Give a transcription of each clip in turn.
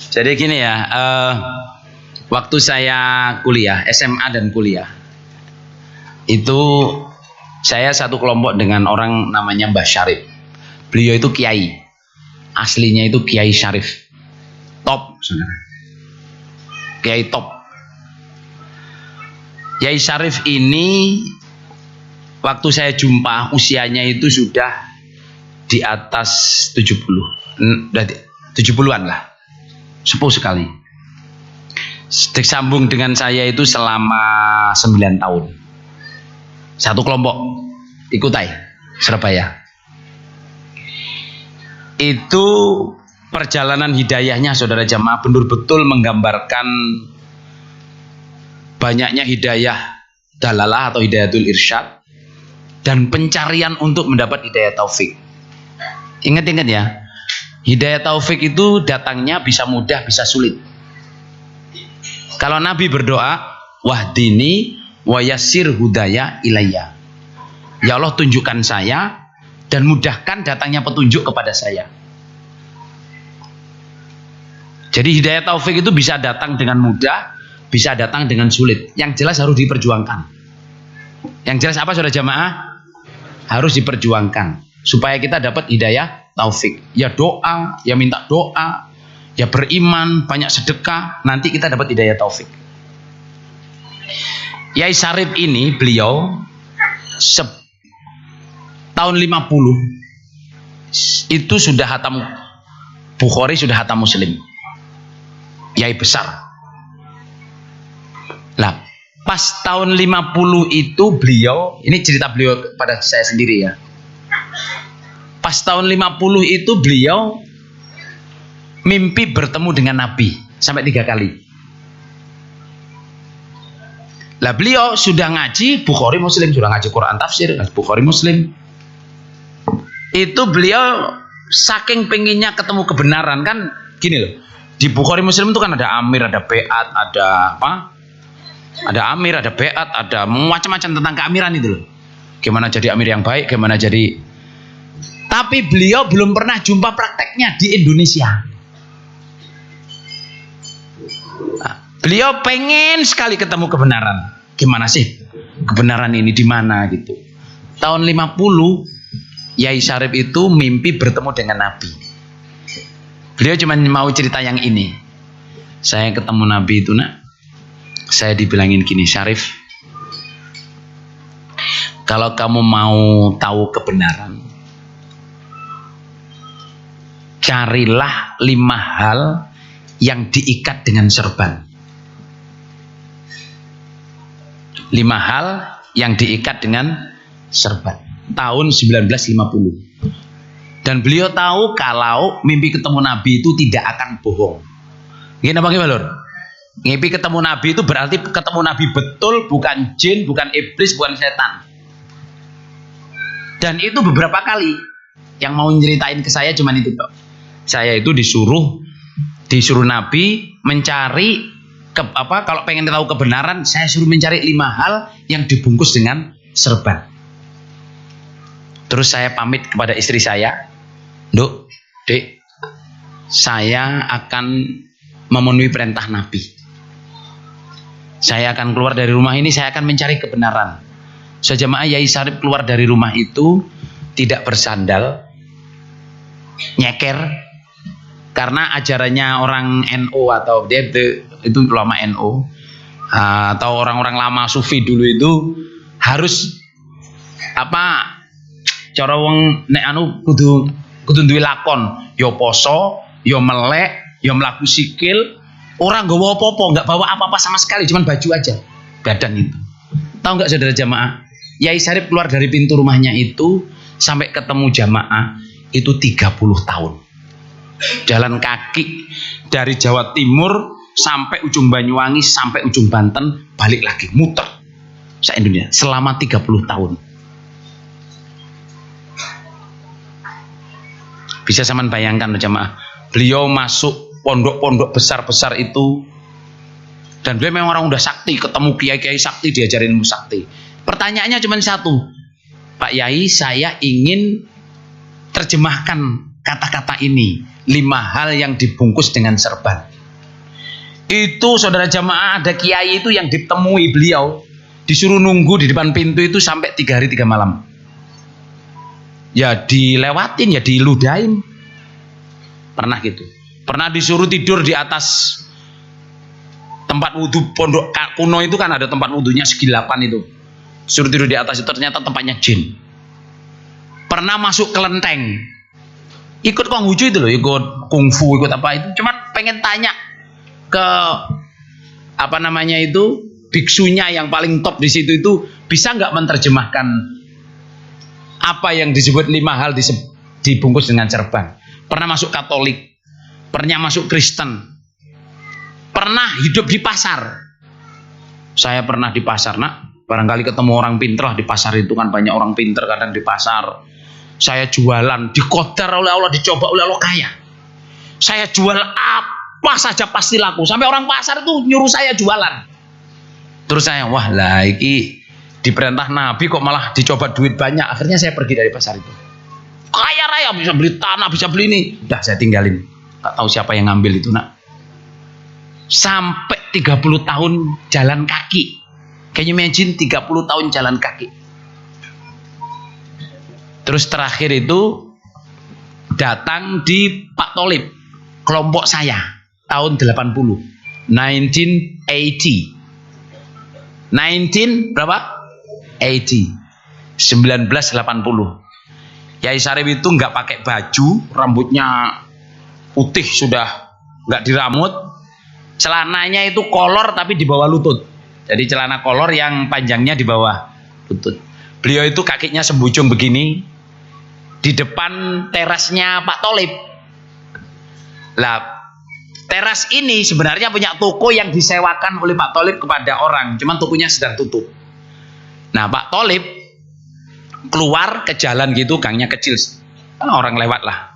Jadi gini ya, waktu saya kuliah, SMA dan kuliah, itu saya satu kelompok dengan orang namanya Mbah Syarif. Beliau itu kiai, aslinya itu Kiai Syarif, top, saudara. Kiai top. Kiai Syarif ini waktu saya jumpa usianya itu sudah di atas 70-an lah, sepuh sekali. Disambung dengan saya itu selama 9 tahun. Satu kelompok di Kutai, Surabaya. Itu perjalanan hidayahnya saudara jamaah betul-betul menggambarkan banyaknya hidayah dalalah atau hidayatul irsyad dan pencarian untuk mendapat hidayah taufik. Ingat-ingat ya, hidayah taufik itu datangnya bisa mudah, bisa sulit. Kalau Nabi berdoa, wahdini wa yassir hudaya ilayya. Ya Allah, tunjukkan saya dan mudahkan datangnya petunjuk kepada saya. Jadi hidayah taufik itu bisa datang dengan mudah, bisa datang dengan sulit. Yang jelas harus diperjuangkan. Yang jelas apa saudara jamaah? Harus diperjuangkan supaya kita dapat hidayah taufik. Ya doa, ya minta doa, ya beriman, banyak sedekah, nanti kita dapat hidayah taufik. Kiai Syarif ini beliau tahun 50 itu sudah hatam Bukhari, sudah hatam Muslim. Kiai besar. Lah, pas tahun 50 itu beliau, ini cerita beliau pada saya sendiri ya. Pas tahun 50 itu beliau mimpi bertemu dengan Nabi sampai 3 kali. Lah beliau sudah ngaji Bukhari Muslim, sudah ngaji Quran tafsir, ngaji Bukhari Muslim. Itu beliau saking pengennya ketemu kebenaran, kan gini loh. Di Bukhari Muslim itu kan ada Amir, ada Beat, ada apa? Ada Amir, ada Beat, ada macam-macam tentang keamiran itu loh. Gimana jadi Amir yang baik, gimana jadi. Tapi beliau belum pernah jumpa prakteknya di Indonesia. Nah, beliau pengen sekali ketemu kebenaran. Gimana sih kebenaran ini di mana gitu. Tahun 50 Kiai Syarif itu mimpi bertemu dengan Nabi. Beliau cuma mau cerita yang ini. Saya ketemu Nabi itu nak, saya dibilangin gini, Syarif, kalau kamu mau tahu kebenaran, carilah 5 hal yang diikat dengan serban. 5 hal yang diikat dengan serban. Tahun 1950. Dan beliau tahu kalau mimpi ketemu Nabi itu tidak akan bohong. Gini apa gimana lur? Mimpi ketemu Nabi itu berarti ketemu Nabi betul, bukan jin, bukan iblis, bukan setan. Dan itu beberapa kali. Yang mau nyeritain ke saya cuman itu kok. Saya itu disuruh Nabi mencari kalau pengen tahu kebenaran, saya suruh mencari 5 hal yang dibungkus dengan serban. Terus saya pamit kepada istri saya, Duk, Dek, saya akan memenuhi perintah Nabi. Saya akan keluar dari rumah ini, saya akan mencari kebenaran. Sejamaah Kiai Syarif keluar dari rumah itu tidak bersandal, nyeker, karena ajarannya orang NU atau dia itu ulama NU atau orang-orang lama sufi dulu itu harus apa? Cara wong nek anu kudu duwe lakon, ya poso, ya melek, ya mlaku sikil, ora nggawa apa-apa, enggak bawa apa-apa sama sekali, cuman baju aja, badan itu. Tahu enggak saudara jamaah? Kiai Syarif keluar dari pintu rumahnya itu sampai ketemu jamaah itu 30 tahun. Jalan kaki dari Jawa Timur sampai ujung Banyuwangi sampai ujung Banten, balik lagi muter se-Indonesia selama 30 tahun. Bisa sampean bayangkan jamaah, beliau masuk pondok-pondok besar-besar itu, dan beliau memang orang udah sakti, ketemu kiai-kiai sakti, diajarin ilmu sakti. Pertanyaannya cuma satu, Pak Yai, saya ingin terjemahkan kata-kata ini, 5 hal yang dibungkus dengan serban. Itu saudara jamaah, ada kiai itu yang ditemui beliau, disuruh nunggu di depan pintu itu sampai 3 hari 3 malam. Ya dilewatin, ya diludahin. Pernah gitu. Pernah disuruh tidur di atas tempat wudhu pondok kuno itu kan, ada tempat wudhunya segi 8 itu. Suruh tidur di atas itu, ternyata tempatnya jin. Pernah masuk kelenteng, ikut konghucu itu loh, ikut kungfu, ikut apa itu, cuman pengen tanya ke apa namanya itu, biksunya yang paling top di situ itu, bisa nggak menerjemahkan apa yang disebut 5 hal dibungkus dengan serban. Pernah masuk Katolik, pernah masuk Kristen, pernah hidup di pasar. Saya pernah di pasar, nak, barangkali ketemu orang pinter lah di pasar itu kan, banyak orang pinter kadang di pasar. Saya jualan, dikodar oleh Allah, dicoba oleh Allah kaya. Saya jual apa saja pasti laku, sampai orang pasar itu nyuruh saya jualan. Terus saya, wah lah iki diperintah Nabi kok malah dicoba duit banyak. Akhirnya saya pergi dari pasar itu. Kaya raya, bisa beli tanah, bisa beli ini. Udah saya tinggalin, gak tahu siapa yang ngambil itu, nak. Sampai 30 tahun jalan kaki. Can you imagine 30 tahun jalan kaki. Terus terakhir itu datang di Pak Tholib, kelompok saya, tahun 80, 1980. 19 berapa? 80. 1980. Yai Sarip itu nggak pakai baju, rambutnya putih sudah nggak diramut, celananya itu kolor tapi di bawah lutut. Jadi celana kolor yang panjangnya di bawah lutut. Beliau itu kakinya sembujung begini di depan terasnya Pak Tholib. Lah, teras ini sebenarnya punya toko yang disewakan oleh Pak Tholib kepada orang, cuman tokonya sedang tutup. Nah, Pak Tholib keluar ke jalan gitu, gangnya kecil, kan orang lewat lah,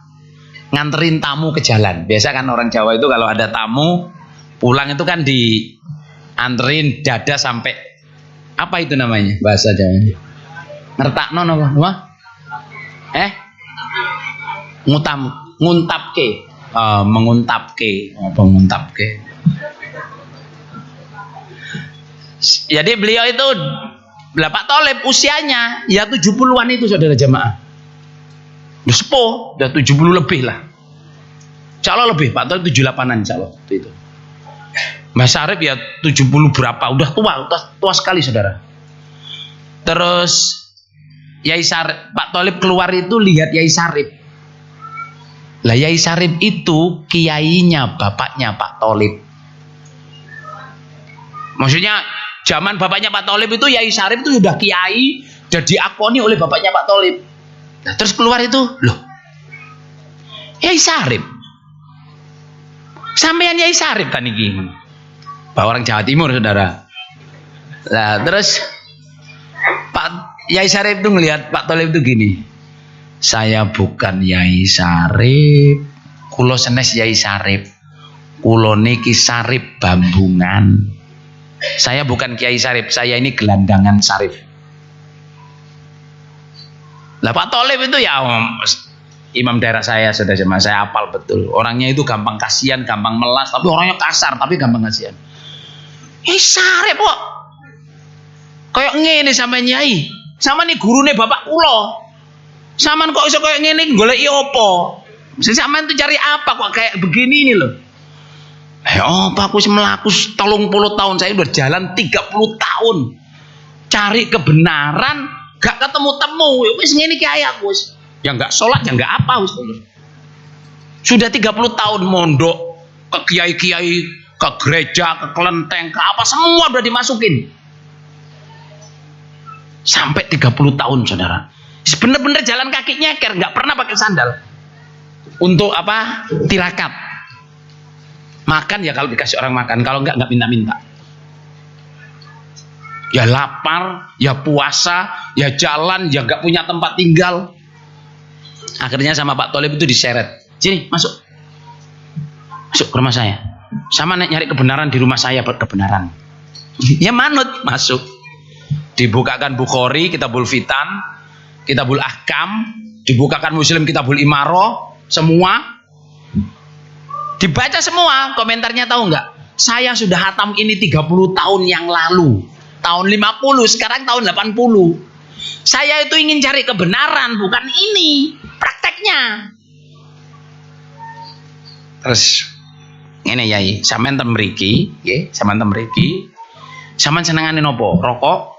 nganterin tamu ke jalan. Biasa kan orang Jawa itu kalau ada tamu pulang itu kan dianterin dada sampai apa itu namanya bahasa Jawa, ngertakno apa? Nguntapke. Menguntapke. Jadi beliau itu, Pak Tholib usianya ya 70-an itu saudara jamaah. Udah sepuh, udah 70 lebih lah. Insya Allah lebih, Pak Tholib 78-an insya Allah itu. Mas Sarip ya 70 berapa, udah tua sekali saudara. Terus Yai Sarip, Pak Tholib keluar itu lihat Yai Sarip. Lah Yai Sarip itu kiainya bapaknya Pak Tholib. Maksudnya zaman bapaknya Pak Tholib itu Yai Sarip itu sudah kiai, sudah diakoni oleh bapaknya Pak Tholib. Nah, terus keluar itu, loh, Yai Sarip, sampean Yai Sarip kan ini, Pak orang Jawa Timur saudara. Nah, terus Pak Yai Sarip itu ngelihat Pak Tholib itu gini, saya bukan Yai Sarip, kulo senes Yai Sarip, kulo niki Sarip Bambungan. Saya bukan Kiai Sarip, saya ini gelandangan Sarip. Lah Pak Tholib itu ya imam daerah saya, sudah jemaah, saya hafal betul. Orangnya itu gampang kasihan, gampang melas, tapi orangnya kasar, tapi gampang kasihan. Yai Sarip kok kayak ngene sama Nyai, sama nih gurune bapak kulo. Saman kok iso kayak ngene, goleki apa? Sampean tuh cari apa kok kayak begini ini loh. Apa aku melaku 30 tahun, saya udah jalan 30 tahun cari kebenaran, gak ketemu-temu. Wis ngene iki ae aku wis. Ya enggak sholat, ya enggak apa wis. Sudah 30 tahun mondok ke kiai-kiai, ke gereja, ke kelenteng, ke apa semua udah dimasukin. Sampai 30 tahun saudara. Bener-bener jalan kaki nyeker, nggak pernah pakai sandal. Untuk apa? Tirakat. Makan ya kalau dikasih orang makan, kalau nggak minta-minta. Ya lapar, ya puasa, ya jalan, ya nggak punya tempat tinggal. Akhirnya sama Pak Tholib itu diseret. Sini, masuk ke rumah saya. Sama nyari kebenaran di rumah saya, buat kebenaran. Ya manut, masuk. Dibukakan Bukhari, Kitabul Fitan, Kitabul Ahkam, dibukakan Muslim, Kitabul Imaroh, semua dibaca semua. Komentarnya tahu nggak? Saya sudah hatam ini 30 tahun yang lalu. Tahun 50, sekarang tahun 80. Saya itu ingin cari kebenaran, bukan ini prakteknya. Terus ngene Yai, sampean ten mriki, nggih, sampean ten mriki. Sampean senengane nopo? Rokok?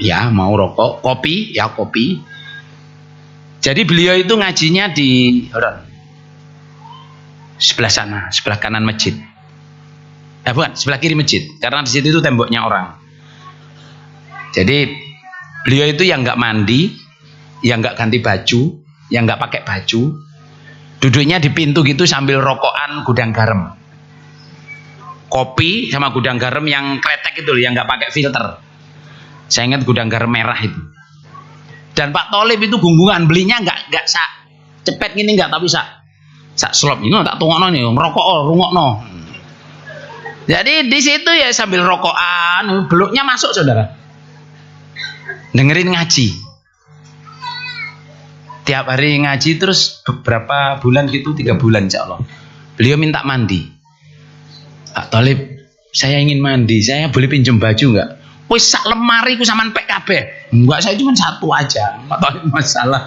Ya, mau rokok. Kopi? Ya, kopi. Jadi beliau itu ngajinya di sebelah sana, sebelah kanan masjid. Bukan, sebelah kiri masjid, karena di situ itu temboknya orang. Jadi beliau itu yang nggak mandi, yang nggak ganti baju, yang nggak pakai baju, duduknya di pintu gitu sambil rokokan gudang garam, kopi sama gudang garam yang kretek itu loh, yang nggak pakai filter. Saya ingat gudang garam merah itu. Dan Pak Tholib itu gunggungan, belinya nggak sak cepet gini nggak, tapi sak slop ini tak tungokno nih, ngerokok rungokno. Jadi di situ ya sambil rokokan, beluknya masuk saudara. Dengerin ngaji. Tiap hari ngaji terus beberapa bulan gitu, 3 bulan insya Allah. Beliau minta mandi. Pak Tholib, saya ingin mandi, saya boleh pinjam baju nggak? Wis sak lemari ku sampean pek kabeh. Enggak, saya cuma satu aja. Pak Tholib masalah.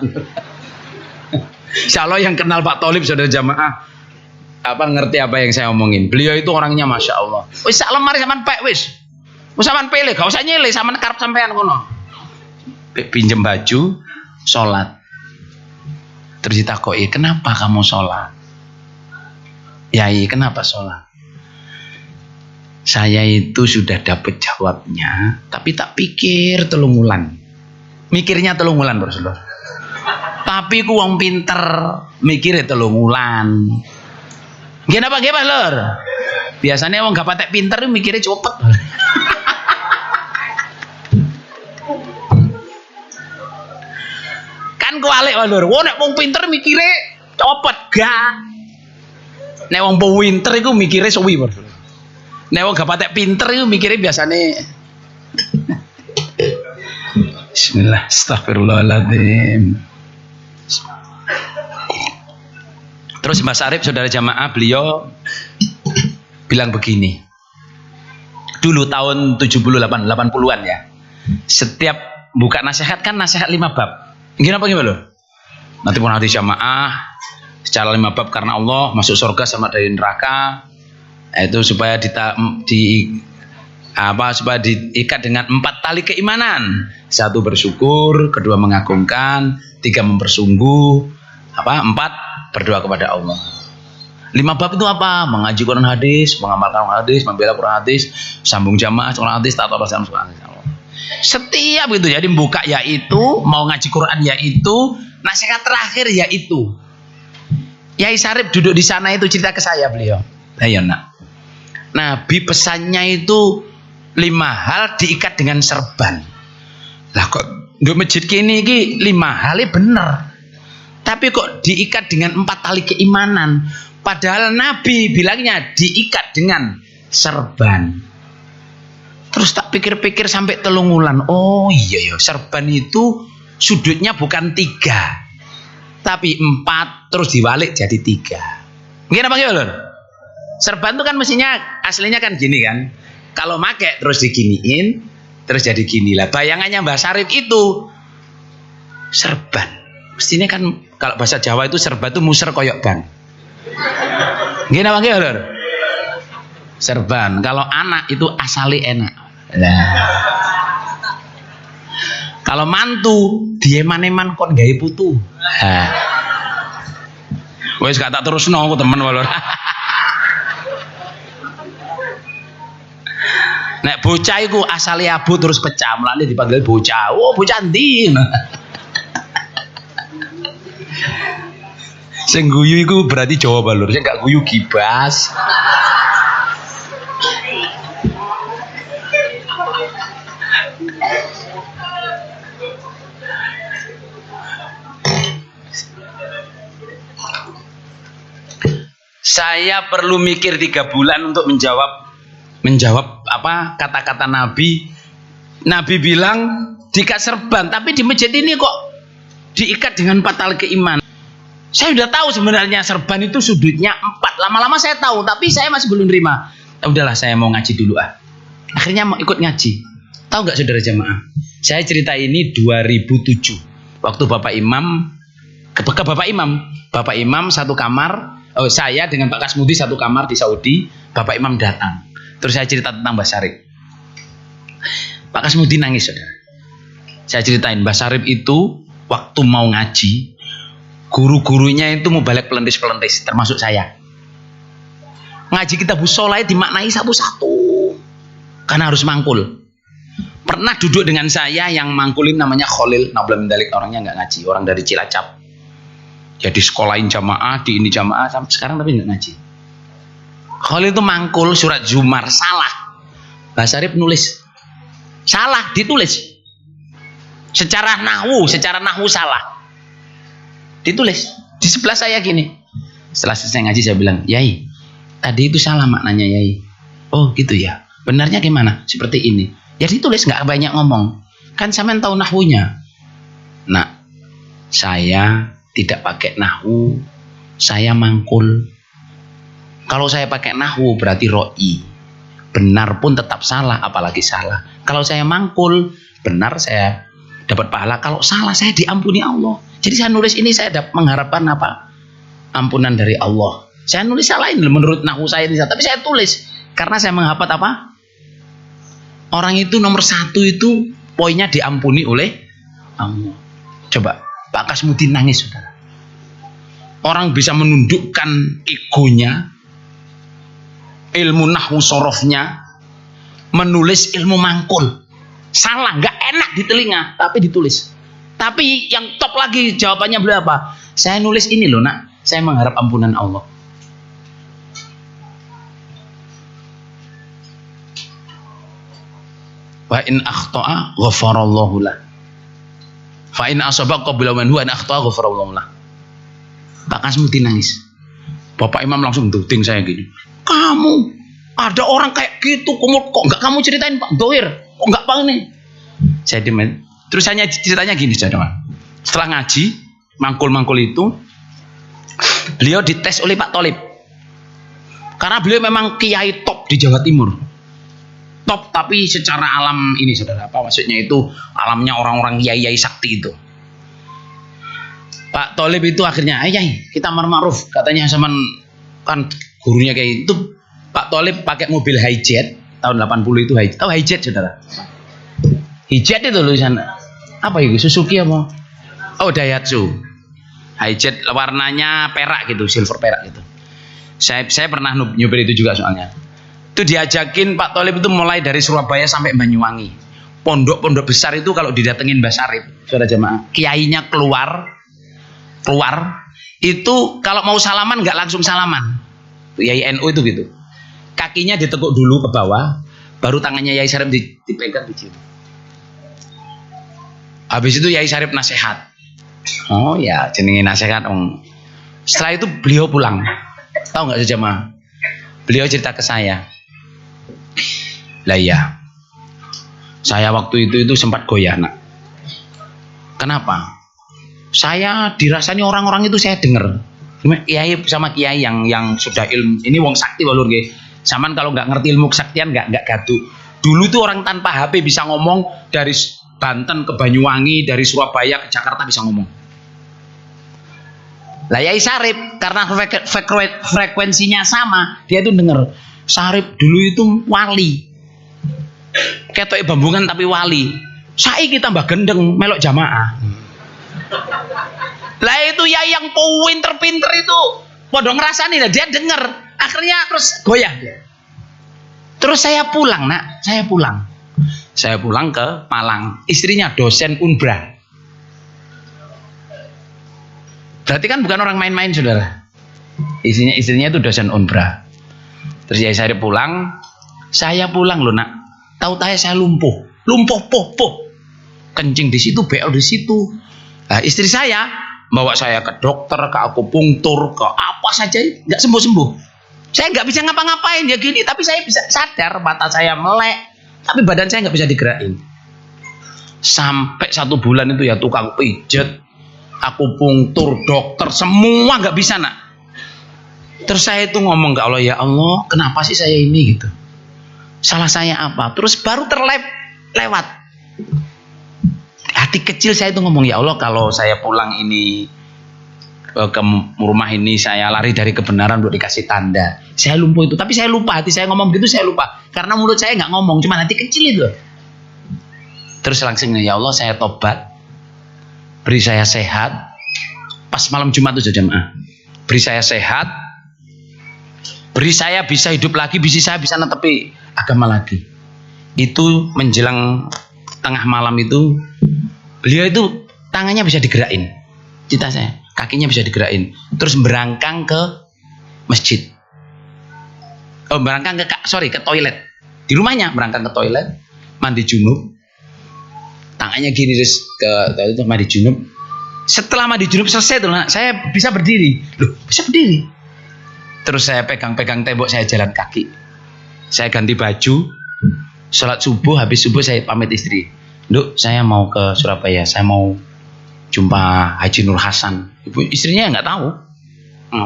Insyaallah yang kenal Pak Tholib saudara jamaah ngerti apa yang saya omongin. Beliau itu orangnya masya Allah. Wis sak lemari sampean pek wis. Wis sampean pilih, gak usah nyilih, sampean karep sampean kono. Pinjem baju, sholat. Terus ditakoki, kenapa kamu sholat? Yai, kenapa sholat? Saya itu sudah dapat jawabnya, tapi tak pikir telungulan. Mikirnya telungulan, Rasulullah. Tapi ku wong pinter, mikirnya telungulan. Kenapa gimana, Lur? Biasanya wong gak patek pinter mikirnya cepet. Kan kualik, Lur. Wong nek wong pinter mikirnya cepet gak. Nek wong pinter iku mikirnya suwi, Rasulullah. Nek wong gak patek pinter itu mikirnya biasane. Bismillah, astagfirullahaladzim. Terus Mas Arif saudara jamaah, beliau bilang begini. Dulu tahun 80-an ya. Setiap buka nasihat kan nasihat 5 bab. Gimana loh? Nanti pun hadis jamaah secara 5 bab karena Allah, masuk surga sama dari neraka. Itu supaya supaya diikat dengan 4 tali keimanan. 1 bersyukur, 2 mengagungkan, 3 mempersungguh, 4 berdoa kepada Allah. 5 bab itu apa? Mengaji Quran hadis, mengamalkan hadis, membela Quran hadis, sambung jamaah Quran hadis, taat Allah sama Quran. Setiap itu jadi buka yaitu, mau ngaji Quran yaitu, nasihat terakhir yaitu. Yai Sarip duduk di sana itu cerita ke saya beliau. Ayo nak. Nabi pesannya itu 5 hal diikat dengan serban. Lah kok di masjid kini 5 halnya bener. Tapi kok diikat dengan 4 tali keimanan. Padahal Nabi bilangnya diikat dengan serban. Terus tak pikir-pikir sampai telungulan. Oh iya ya, serban itu sudutnya bukan 3, tapi 4 terus diwalik jadi 3. Mungkin apa Lur? Serban itu kan mestinya aslinya kan gini kan. Kalau make terus diginiin terus jadi gini lah. Bayangannya Mbah Sarip itu serban. Mestinya kan kalau bahasa Jawa itu serban itu muser koyok ban. Gini apa Lur? Serban. Kalau anak itu asali enak. Nah. Kalau mantu dieman-eman kon gawe putu. Nah. Wes gak tak terusno aku temen Lur. Nek bocah iku asale abu terus pecah, mulane dipanggil bocah. Oh, bocah ndi? Sing guyu iku berarti Jawa Balur, sing gak guyu gibas. Saya perlu mikir 3 bulan untuk menjawab kata-kata Nabi. Nabi bilang diikat serban, tapi di masjid ini kok diikat dengan 4 tali keimanan. Saya sudah tahu sebenarnya serban itu sudutnya 4. Lama-lama saya tahu, tapi saya masih belum terima. udahlah saya mau ngaji dulu Akhirnya mau ikut ngaji. Tahu nggak saudara jamaah? Saya cerita ini 2007. Waktu Bapak Imam ke Bapak Imam satu kamar. Saya dengan Pak Kasmudi satu kamar di Saudi. Bapak Imam datang. Terus saya cerita tentang Mbah Syarif. Pak Kasmudi nangis saudara. Saya ceritain Mbah Syarif itu waktu mau ngaji, guru-gurunya itu mau balik pelentis-pelentis, termasuk saya. Ngaji kitab Sholah dimaknai satu-satu, karena harus mangkul. Pernah duduk dengan saya yang mangkulin namanya Khalil, nabla mendalik, orangnya nggak ngaji, orang dari Cilacap. Jadi sekolahin jamaah, di ini jamaah sampai sekarang tapi nggak ngaji. Khalil itu mangkul surat Zumar salah. Mbah Syarif nulis salah, ditulis secara nahwu salah, ditulis di sebelah saya gini. Setelah selesai ngaji saya bilang, Yai, tadi itu salah maknanya Yai. Oh gitu ya, benarnya gimana? Seperti ini. Ya ditulis, nggak banyak ngomong. Kan sampean tahu nahwunya. Nah, saya tidak pakai nahwu, saya mangkul. Kalau saya pakai nahwu berarti ro'i, benar pun tetap salah, apalagi salah. Kalau saya mangkul, benar saya dapat pahala. Kalau salah saya diampuni Allah. Jadi saya nulis ini saya mengharapkan apa? Ampunan dari Allah. Saya nulis salahin menurut nahwu saya ini, tapi saya tulis karena saya mengharapkan apa? Orang itu nomor satu itu poinnya diampuni oleh Allah. Coba Pak Kasmudi nangis saudara. Orang bisa menundukkan egonya, ilmu nahwu sorofnya, menulis ilmu mangkul. Salah, nggak enak di telinga, tapi ditulis. Tapi yang top lagi jawabannya beliau apa? Saya nulis ini loh nak, saya mengharap ampunan Allah. Wa in akhta'a ghafarallahu lah. Fa in asaba qabla man huwa an akhta'a ghafarallahu lah. Pak Kasmudi nangis. Bapak Imam langsung duding saya gini. Kamu ada orang kayak gitu, kok nggak kamu ceritain Pak Dohir? Kok nggak Pak ini? Saya dimen. Terus hanya ceritanya gini saudara. Setelah ngaji mangkul-mangkul itu, beliau dites oleh Pak Tholib. Karena beliau memang kiai top di Jawa Timur. Top tapi secara alam ini saudara, apa maksudnya itu alamnya orang-orang yai-yai sakti itu. Pak Tholib itu akhirnya, ayai kita ma'ruf katanya sama kan gurunya kayak itu. Pak Tholib pakai mobil hijet tahun 80 itu, tahu hijet saudara? Hijet itu loh sana. Apa itu? Suzuki apa? Oh Daihatsu. Hijet warnanya perak gitu, silver perak gitu. Saya pernah nyupir itu juga soalnya. Itu diajakin Pak Tholib itu mulai dari Surabaya sampai Banyuwangi. Pondok-pondok besar itu kalau didatengin Mbah Syarif, saudara jemaah, kiainya keluar itu kalau mau salaman nggak langsung salaman. Yai NU itu gitu. Kakinya ditekuk dulu ke bawah, baru tangannya Yai Syarif dipegang di situ. Habis itu Yai Syarif nasihat. Oh ya, jenenge nasihat om. Setelah itu beliau pulang. Tahu nggak jemaah? Beliau cerita ke saya. Lah iya, saya waktu itu sempat goyah nak. Kenapa? Saya dirasani orang-orang itu saya dengar. Kiai sama kiai yang sudah ilmu ini wong sakti balur nggih. Saman kalau nggak ngerti ilmu kesaktian nggak gaduh. Dulu tuh orang tanpa HP bisa ngomong dari Banten ke Banyuwangi, dari Surabaya ke Jakarta bisa ngomong. Lah Yai Syarif karena frekuensinya sama, dia tuh denger. Syarif dulu itu wali. Ketoke bambungan tapi wali. Saiki tambah gendeng melok jamaah. Lah itu ya yang pinter-pinter itu padha ngrasani lah, dia denger. Akhirnya terus goyah dia. Terus saya pulang nak, saya pulang ke Malang. Istrinya dosen Unbra. Berarti kan bukan orang main-main saudara. Istrinya itu dosen Unbra. Terus Yai Syarif pulang, saya pulang loh nak. Tahu-tahu saya lumpuh poh. Kencing di situ, BL di situ. Nah, istri saya bawa saya ke dokter, ke akupunktur, ke apa saja, nggak sembuh-sembuh. Saya nggak bisa ngapa-ngapain ya gini, tapi saya bisa sadar mata saya melek, tapi badan saya nggak bisa digerakin. Sampai 1 bulan itu ya tukang pijet, akupunktur, dokter, semua nggak bisa nak. Terus saya itu ngomong ke Allah, ya Allah, kenapa sih saya ini gitu? Salah saya apa? Terus baru lewat. Hati kecil saya itu ngomong, ya Allah, kalau saya pulang ini ke rumah ini saya lari dari kebenaran untuk dikasih tanda. Saya lumpuh itu, tapi saya lupa, hati saya ngomong gitu saya lupa. Karena mulut saya nggak ngomong, cuma hati kecil itu. Terus langsung, ya Allah, saya tobat. Beri saya sehat. Pas malam Jumat itu jemaah. Beri saya sehat. Beri saya bisa hidup lagi, saya bisa netepi agama lagi. Itu menjelang tengah malam itu, beliau itu tangannya bisa digerakin. Cita saya, kakinya bisa digerakin. Terus berangkang ke masjid. Ke toilet. Di rumahnya berangkang ke toilet, mandi junub. Tangannya gini terus ke toilet mandi junub. Setelah mandi junub selesai tuh, saya bisa berdiri. Loh, bisa berdiri. Terus saya pegang-pegang tembok, saya jalan kaki. Saya ganti baju, sholat subuh, habis subuh saya pamit istri. Duk, saya mau ke Surabaya, saya mau jumpa Haji Nur Hasan. Ibu istrinya nggak tahu.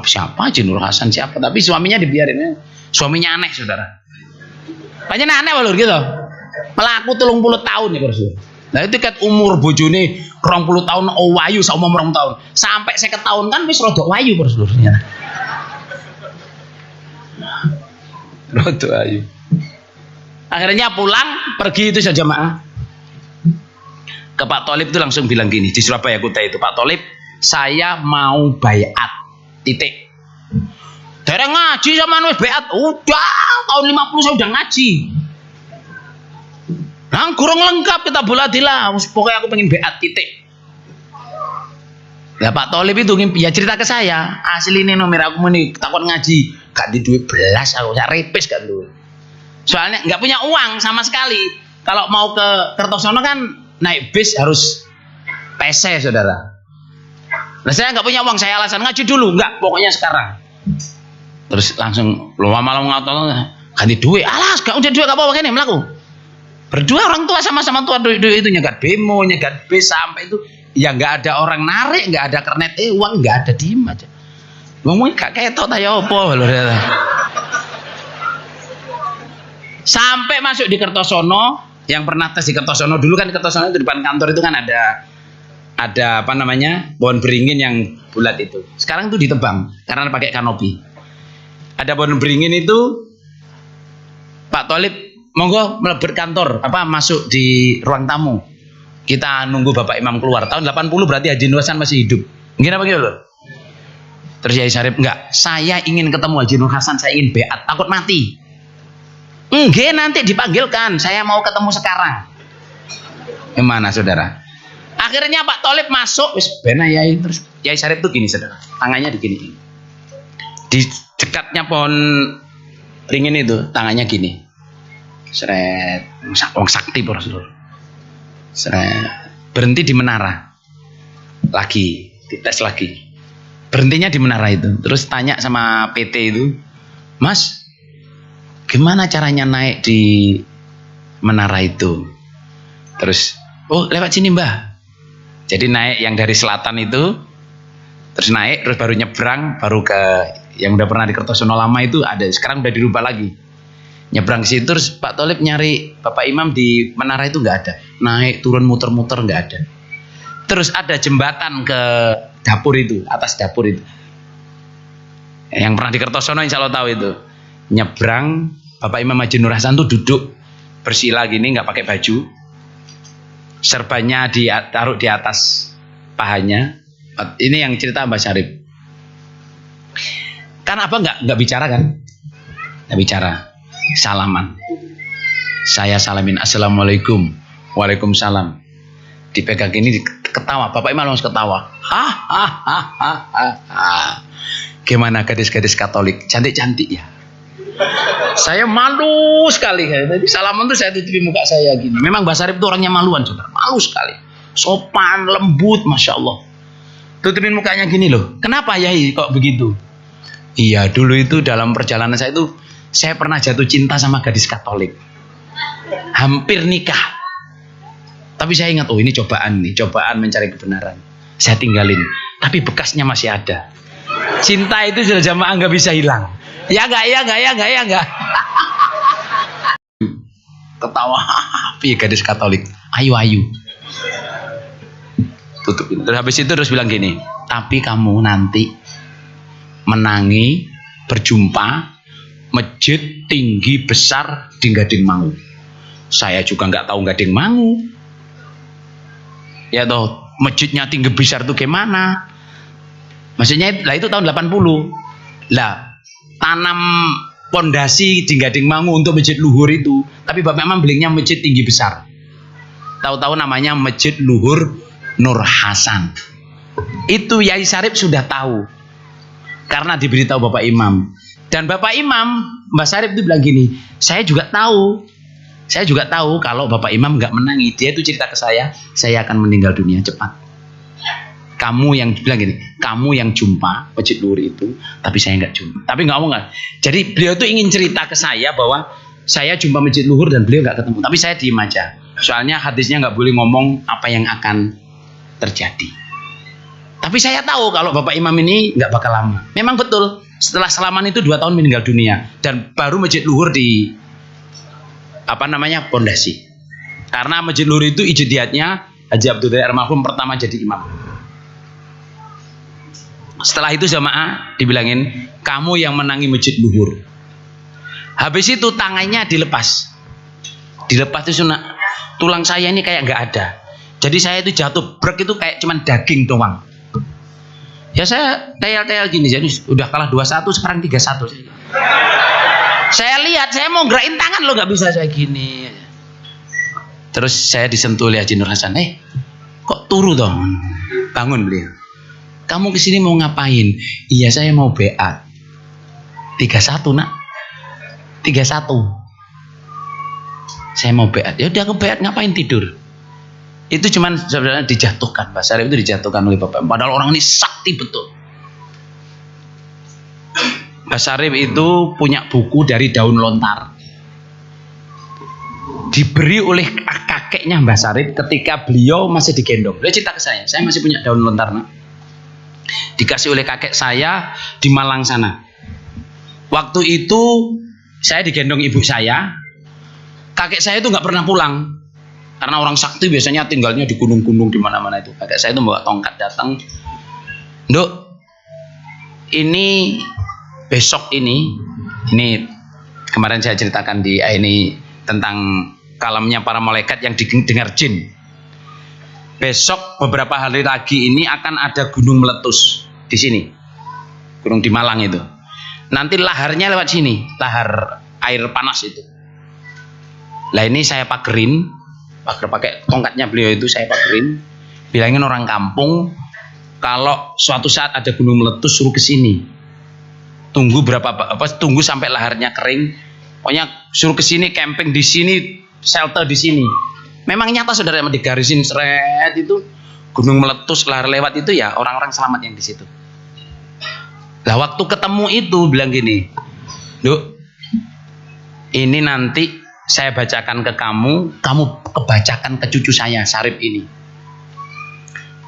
Siapa Haji Nur Hasan, siapa? Tapi suaminya dibiarin. Suaminya aneh, saudara. Banyak aneh walur gitu. Pelaku 30 tahun ya, Bos. Nah itu kan umur bojone 20 tahun, wayu sama 20 tahun. Sampai 50 tahun kan wis rodok wayu, Bos. Rodok wayu. Akhirnya pulang, pergi itu saja jemaah. Ke Pak Tholib itu langsung bilang gini, di Surabaya Kota itu, Pak Tholib, saya mau bayat, titik. Dereng ngaji sama nulis bayat, udah tahun 50 saya udah ngaji. Nang kurang lengkap kita boladilah, pokoknya aku pengen bayat, titik. Lah Pak Tholib itu ya cerita ke saya, asli ini nomor aku ini takut ngaji, gak di duit belas aku, saya repes kan dulu. Soalnya nggak punya uang sama sekali. Kalau mau ke Kertosono kan naik bis harus PC, saudara. Nah saya nggak punya uang, saya alasan ngaji dulu, nggak, pokoknya sekarang. Terus langsung malam ngotot ganti duit, alas gak udah duit gak apa-apa ini melaku. Berdua orang tua sama-sama tua duit itu nyegat bemo, nyegat bis sampai itu ya nggak ada orang narik, nggak ada kernet uang, nggak ada, diem aja. Ngomongin gak ketok tayo apa loh. Sampai masuk di Kertosono, yang pernah tes di Kertosono dulu kan, di Kertosono itu depan kantor itu kan ada apa namanya, pohon beringin yang bulat itu. Sekarang itu ditebang karena pakai kanopi. Ada pohon beringin itu, Pak Tholib monggo melebet kantor, masuk di ruang tamu. Kita nunggu Bapak Imam keluar. Tahun 80 berarti Haji Nur Hasan masih hidup. Gimana begitu loh? Terus Yai Syarif, enggak, saya ingin ketemu Haji Nur Hasan, saya ingin beat, takut mati. Enggak, nanti dipanggilkan, saya mau ketemu sekarang. Gimana saudara? Akhirnya Pak Tholib masuk, wis benar Yai. Terus Yai Syarif tuh gini saudara, tangannya digini. Di dekatnya pohon ringin itu, tangannya gini. Seret, wong sakti bos. Seret, berhenti di menara. Lagi, dites lagi. Berhentinya di menara itu. Terus tanya sama PT itu, Mas, gimana caranya naik di menara itu? Terus, oh lewat sini mbah. Jadi naik yang dari selatan itu, terus naik, terus baru nyebrang, baru ke yang udah pernah di Kertosono lama itu ada, sekarang udah dirubah lagi. Nyebrang ke situ, terus Pak Tholib nyari Bapak Imam di menara itu nggak ada. Naik, turun, muter-muter nggak ada. Terus ada jembatan ke dapur itu, atas dapur itu. Yang pernah di Kertosono insya Allah tahu itu. Nyebrang, Bapak Imam Haji Nur Hasan tuh duduk bersila gini, nggak pakai baju. Serbannya ditaruh di atas pahanya. Ini yang cerita Mbak Syarif. Kan apa nggak bicara kan? Nggak bicara. Salaman. Saya salamin, assalamualaikum, waalaikumsalam. Dipegang gini, ketawa. Bapak Imam langsung ketawa. Gimana gadis-gadis Katolik, cantik-cantik ya. Saya malu sekali. Jadi salaman tuh saya tutupi muka saya gini. Memang Mbak Syarif itu orangnya maluan, saudara. Malu sekali. Sopan, lembut, masya Allah. Tutupin mukanya gini loh. Kenapa Yai kok begitu? Iya, dulu itu dalam perjalanan saya itu, saya pernah jatuh cinta sama gadis Katolik. Hampir nikah. Tapi saya ingat, oh ini cobaan nih, cobaan mencari kebenaran. Saya tinggalin, tapi bekasnya masih ada. Cinta itu sudah jamaah nggak bisa hilang. Ya nggak. Ketawa, piye gadis Katolik. Ayu. Tutup. Terus habis itu terus bilang gini, tapi kamu nanti menangi berjumpa masjid tinggi besar di Gading Mangu. Saya juga nggak tahu Gading Mangu. Ya toh, masjidnya tinggi besar itu gimana? Maksudnya lah itu tahun 80. Lah, tanam pondasi di Gading Mangu untuk masjid luhur itu, tapi Bapak Imam belinya masjid tinggi besar. Tahu-tahu namanya Masjid Luhur Nur Hasan. Itu Yai Sarip sudah tahu karena diberitahu Bapak Imam. Dan Bapak Imam, Mbak Sarip itu bilang gini, saya juga tahu kalau Bapak Imam nggak menangi. Dia itu cerita ke saya akan meninggal dunia cepat. Kamu yang bilang gini, kamu yang jumpa Masjid Luhur itu, tapi saya nggak jumpa. Tapi nggak mau nggak. Jadi beliau itu ingin cerita ke saya bahwa saya jumpa Masjid Luhur dan beliau nggak ketemu. Tapi saya diem aja. Soalnya hadisnya nggak boleh ngomong apa yang akan terjadi. Tapi saya tahu kalau Bapak Imam ini nggak bakal lama. Memang betul. Setelah Salaman itu 2 tahun meninggal dunia dan baru Masjid Luhur di pondasi. Karena Masjid Luhur itu ijtihadnya Haji Abdul Qadir Almarhum pertama jadi imam. Setelah itu jamaah dibilangin, kamu yang menangi Masjid Luhur. Habis itu tangannya dilepas. Dilepas itu tulang saya ini kayak nggak ada. Jadi saya itu jatuh brek itu kayak cuman daging doang. Ya saya teyel-teyel gini, jadi udah kalah 2-1 sekarang 3-1. Saya lihat, saya mau gerakin tangan lo nggak bisa saya gini. Terus saya disentuh oleh Haji Nur Hasan. Kok turu dong? Bangun beliau. Kamu kesini mau ngapain? Iya saya mau beat. 3-1 nak. 3-1. Saya mau beat. Ya udah aku beat, ngapain tidur? Itu cuman sebenarnya dijatuhkan. Mbak Sarip itu dijatuhkan oleh Bapak. Padahal orang ini sakti betul. Mbak Sarip itu punya buku dari daun lontar. Diberi oleh kakeknya Mbak Sarip ketika beliau masih digendong. Dia cerita ke saya masih punya daun lontar nak. Dikasih oleh kakek saya di Malang sana. Waktu itu saya digendong ibu saya. Kakek saya itu nggak pernah pulang. Karena orang sakti biasanya tinggalnya di gunung-gunung di mana-mana itu. Kakek saya itu bawa tongkat datang. Nduk, ini besok ini kemarin saya ceritakan ini tentang kalamnya para malaikat yang didengar jin. Besok beberapa hari lagi ini akan ada gunung meletus di sini. Gunung di Malang itu. Nanti laharnya lewat sini, lahar air panas itu. Lah ini saya pagerin. Pakai tongkatnya beliau itu saya pagerin, bilangin orang kampung kalau suatu saat ada gunung meletus suruh ke sini. Tunggu tunggu sampai laharnya kering. Pokoknya suruh ke sini, camping di sini, shelter di sini. Memang nyata saudara, digarisin seret itu gunung meletus lahar lewat itu ya orang-orang selamat yang di situ. Lah waktu ketemu itu bilang gini, "Duk, ini nanti saya bacakan ke kamu kebacakan ke cucu saya Sarip ini.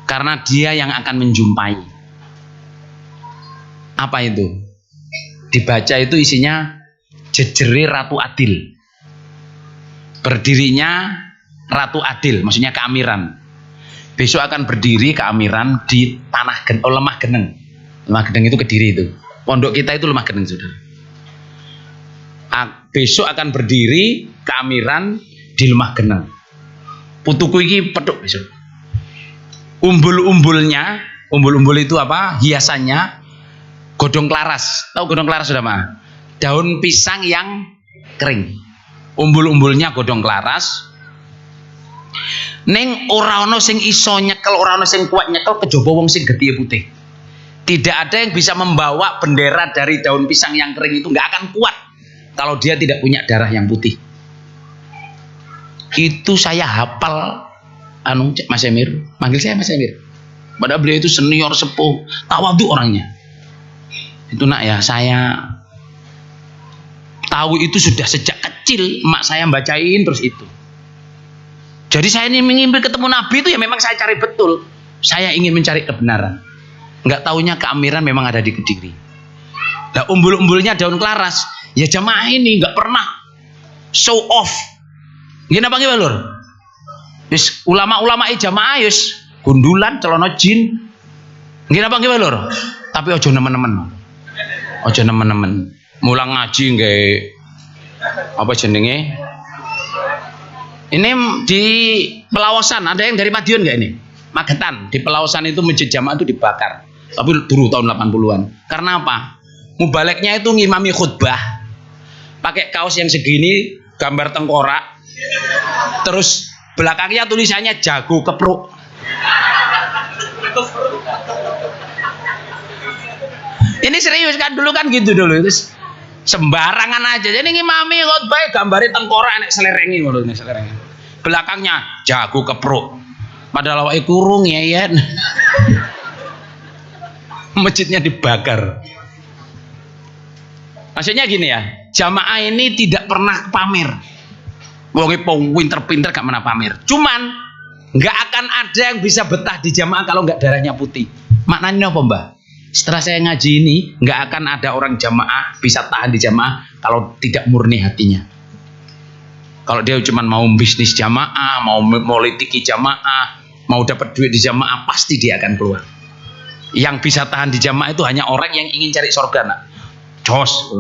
Karena dia yang akan menjumpai." Apa itu? Dibaca itu isinya jejeri Ratu Adil. Berdirinya Ratu Adil, maksudnya keamiran. Besok akan berdiri keamiran di tanah Lemah Geneng. Lemah Geneng itu Kediri itu. Pondok kita itu Lemah Geneng, saudara. Besok akan berdiri keamiran di Lemah Geneng. Putuku iki peduk besok. Umbul-umbul itu apa? Hiasannya godong klaras. Tahu godong klaras sudah mah? Daun pisang yang kering. Umbul-umbulnya godong klaras. Ning ora ana sing iso nyekel, ora ana sing kuat nyekel kejaba wong sing getih putih. Tidak ada yang bisa membawa bendera dari daun pisang yang kering itu, nggak akan kuat kalau dia tidak punya darah yang putih. Itu saya hafal Mas Emir, manggil saya Mas Emir. Padahal beliau itu senior sepuh, tawadhu orangnya. Itu nak ya, saya tahu itu sudah sejak kecil, emak saya bacain terus itu. Jadi saya ini mengimpi ketemu Nabi itu ya memang saya cari betul. Saya ingin mencari kebenaran. Nggak taunya keamiran memang ada di Kediri. Nah, umbul-umbulnya daun kelaras. Ya jamaah ini nggak pernah show off. Gini apa gimana lur? Yus ulama-ulama jamaah yus gundulan celana jin. Gini apa gimana lur? Tapi ojo nemen-nemen. Ojo nemen-nemen. Mulang ngaji nggak apa jenenge? Ini di Pelawasan ada yang dari Madiun nggak ini? Magetan di Pelawasan itu masjid jamaah itu dibakar. Tapi dulu tahun 80-an. Karena apa? Mubaleknya itu ngimami khutbah. Pakai kaos yang segini, gambar tengkorak. Terus belakangnya tulisannya jago kepruk. Ini serius kan, dulu kan gitu dulu. Terus sembarangan aja. Jadi ngimami khutbah gambarnya tengkorak enek selerengi ngono selerengi. Belakangnya jago kepruk. Padahal awake kurung ya. Masjidnya dibakar. Maksudnya gini ya, jamaah ini tidak pernah pamer. Wong pinter-pinter gak pernah pamer. Cuman nggak akan ada yang bisa betah di jamaah kalau nggak darahnya putih. Maknanya apa mbak? Setelah saya ngaji ini, nggak akan ada orang jamaah bisa tahan di jamaah kalau tidak murni hatinya. Kalau dia cuma mau bisnis jamaah, mau politiki jamaah, mau dapat duit di jamaah, pasti dia akan keluar. Yang bisa tahan di jamaah itu hanya orang yang ingin cari surga nak. Jos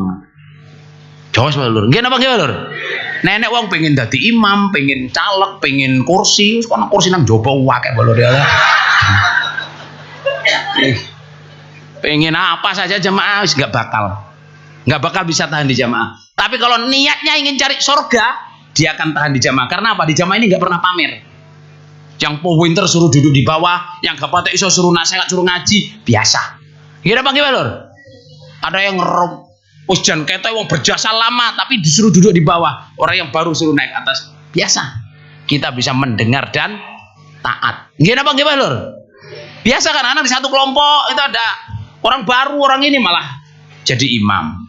lur. Nggih napa nggih lur? Nenek wong pengen dadi imam, pengen caleg, pengen kursi, kono kursi nang jaba akeh lur ya. Pengen apa saja jamaah nggak bakal bisa tahan di jamaah. Tapi kalau niatnya ingin cari surga, dia akan tahan di jamaah. Karena apa? Di jamaah ini nggak pernah pamer. Yang pinter suruh duduk di bawah, yang gak patah iso suruh nasihat, suruh ngaji, biasa. Gimana Bang gimana lur? Ada yang jan kete wong berjasa lama tapi disuruh duduk di bawah. Orang yang baru suruh naik atas, biasa. Kita bisa mendengar dan taat. Gimana Bang gimana lur? Biasa kan anak di satu kelompok itu ada orang baru, orang ini malah jadi imam.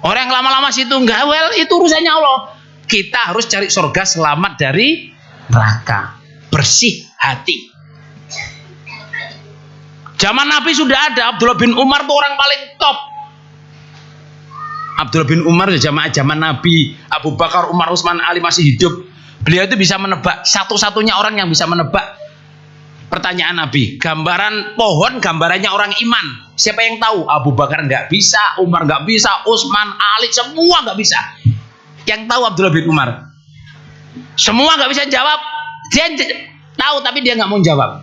Orang yang lama-lama situ enggak, well itu urusannya Allah. Kita harus cari surga selamat dari neraka, bersih hati. Zaman Nabi sudah ada Abdullah bin Umar tuh orang paling top. Abdullah bin Umar zaman Nabi, Abu Bakar, Umar, Utsman, Ali masih hidup. Beliau itu bisa menebak, satu-satunya orang yang bisa menebak pertanyaan Nabi. Gambaran pohon, gambarannya orang iman. Siapa yang tahu? Abu Bakar nggak bisa, Umar nggak bisa, Utsman, Ali semua nggak bisa. Yang tahu Abdullah bin Umar. Semua nggak bisa jawab. Dia tahu tapi dia nggak mau jawab.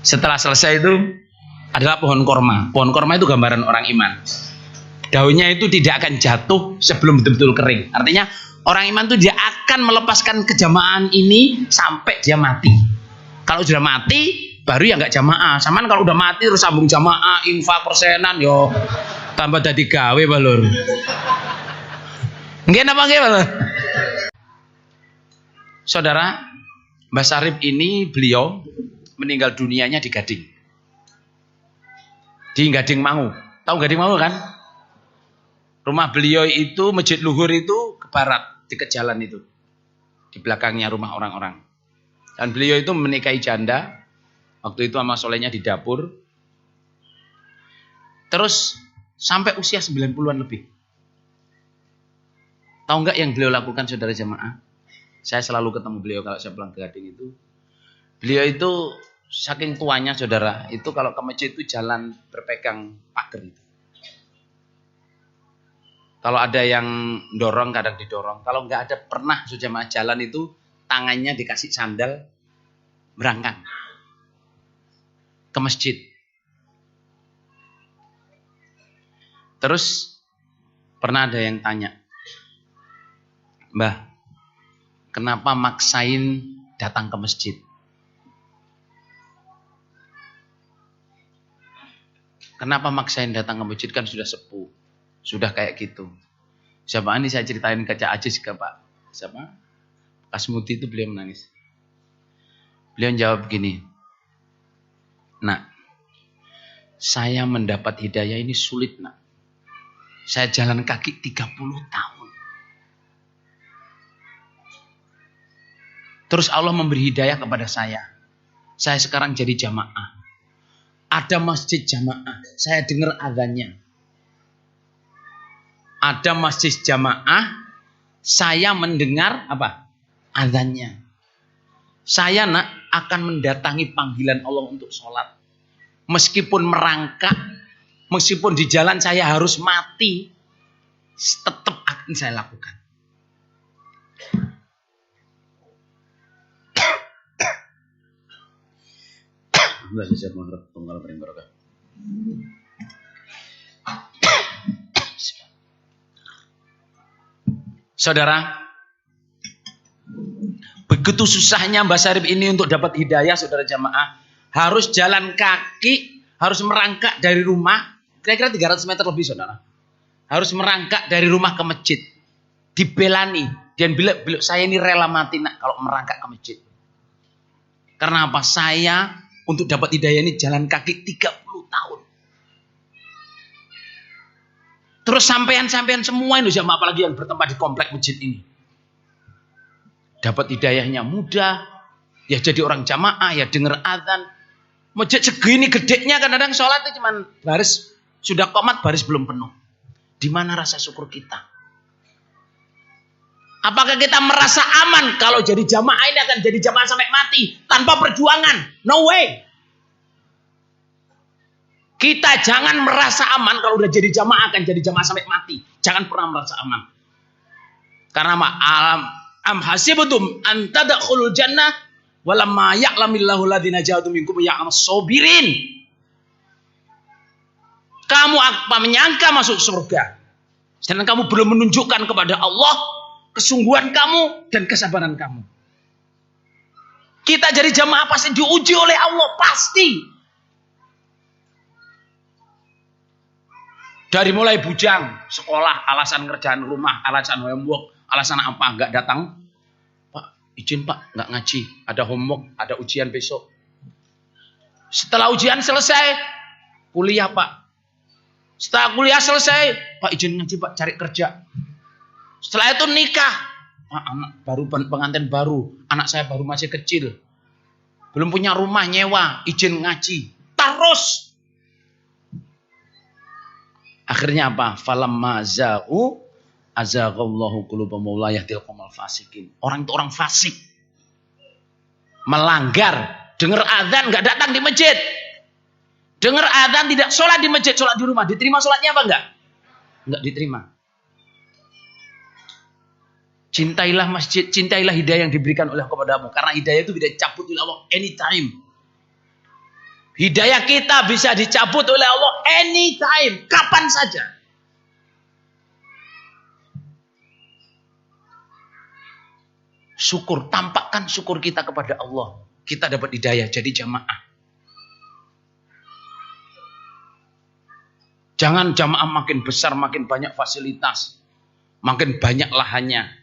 Setelah selesai itu adalah pohon korma. Pohon korma itu gambaran orang iman. Daunnya itu tidak akan jatuh sebelum betul-betul kering. Artinya orang iman itu dia akan melepaskan kejamaah ini sampai dia mati. Kalau sudah mati baru ya nggak jamaah. Samaan kalau udah mati terus sambung jamaah, infak persenan, yo tambah jadi gawe balur. Nggih napa nggih, Pak? Saudara, Mbah Sarip ini beliau meninggal dunianya di Gading. Di Gading Mangu. Tahu Gading Mangu kan? Rumah beliau itu Masjid Luhur itu ke barat, dekat jalan itu. Di belakangnya rumah orang-orang. Dan beliau itu menikahi janda. Waktu itu sama solehnya di dapur. Terus sampai usia 90-an lebih. Tahu nggak yang beliau lakukan saudara jamaah? Saya selalu ketemu beliau kalau saya pulang ke Gading itu. Beliau itu saking tuanya saudara, itu kalau ke masjid itu jalan berpegang pagar itu. Kalau ada yang dorong kadang didorong. Kalau nggak ada pernah jamaah jalan itu tangannya dikasih sandal berangkat ke masjid. Terus pernah ada yang tanya, Mbah, kenapa maksain datang ke masjid? Kenapa maksain datang ke masjid, kan sudah sepuh, sudah kayak gitu. Siapa ini saya ceritain ke Cak Aziz ke Pak siapa? Kasmuti itu beliau menangis. Beliau jawab begini, nak, saya mendapat hidayah ini sulit nak. Saya jalan kaki 30 tahun. Terus Allah memberi hidayah kepada saya. saya sekarang jadi jamaah. Ada masjid jamaah, saya dengar azannya. Ada masjid jamaah, saya mendengar apa? Azannya. Saya akan mendatangi panggilan Allah untuk sholat. Meskipun merangkak, meskipun di jalan saya harus mati, tetap akan saya lakukan. Saudara, begitu susahnya Mbah Syarif ini untuk dapat hidayah, saudara jamaah. Harus jalan kaki, harus merangkak dari rumah, kira-kira 300 meter lebih, saudara. Harus merangkak dari rumah ke masjid. Dibelani. Dan bilang, saya ini rela mati nak kalau merangkak ke masjid. Karena apa? Saya untuk dapat hidayah ini jalan kaki 30 tahun. Terus sampean-sampean semua Indonesia, apalagi yang bertempat di komplek masjid ini. Dapat hidayahnya mudah. Ya jadi orang jamaah, ya dengar azan. Masjid segini gedenya kadang-kadang sholat itu cuman baris, sudah qomat baris belum penuh. Di mana rasa syukur kita? Apakah kita merasa aman kalau jadi jamaah ini akan jadi jamaah sampai mati tanpa perjuangan? No way. Kita jangan merasa aman kalau udah jadi jamaah akan jadi jamaah sampai mati. Jangan pernah merasa aman. Karena am hasibtum an tadkhulul jannah walamma ya'lamillahu alladziina jahadu minkum ya'lamus sabirin. Kamu apa menyangka masuk surga? Sedangkan kamu belum menunjukkan kepada Allah kesungguhan kamu dan kesabaran kamu. Kita jadi jamaah pasti diuji oleh Allah, pasti. Dari mulai bujang, sekolah, alasan kerjaan rumah, alasan homework, alasan apa enggak datang. Pak, izin Pak, enggak ngaji, ada homework, ada ujian besok. Setelah ujian selesai, kuliah Pak. Setelah kuliah selesai, Pak izin ngaji Pak, cari kerja. Setelah itu nikah. Pak, anak baru pengantin baru, anak saya baru masih kecil. Belum punya rumah nyewa, izin ngaji. Terus. Akhirnya apa? Falamma za'u azaghallahu qulubahum wa la yahdil qaumal fasikin. Orang itu orang fasik. Melanggar, dengar azan enggak datang di masjid. Dengar azan tidak sholat di masjid, sholat di rumah. Diterima sholatnya apa enggak? Enggak diterima. Cintailah masjid, cintailah hidayah yang diberikan oleh kepadamu. Karena hidayah itu bisa dicabut oleh Allah anytime. Hidayah kita bisa dicabut oleh Allah anytime, kapan saja. Syukur, tampakkan syukur kita kepada Allah. Kita dapat hidayah jadi jamaah. Jangan jamaah makin besar, makin banyak fasilitas, makin banyak lahannya.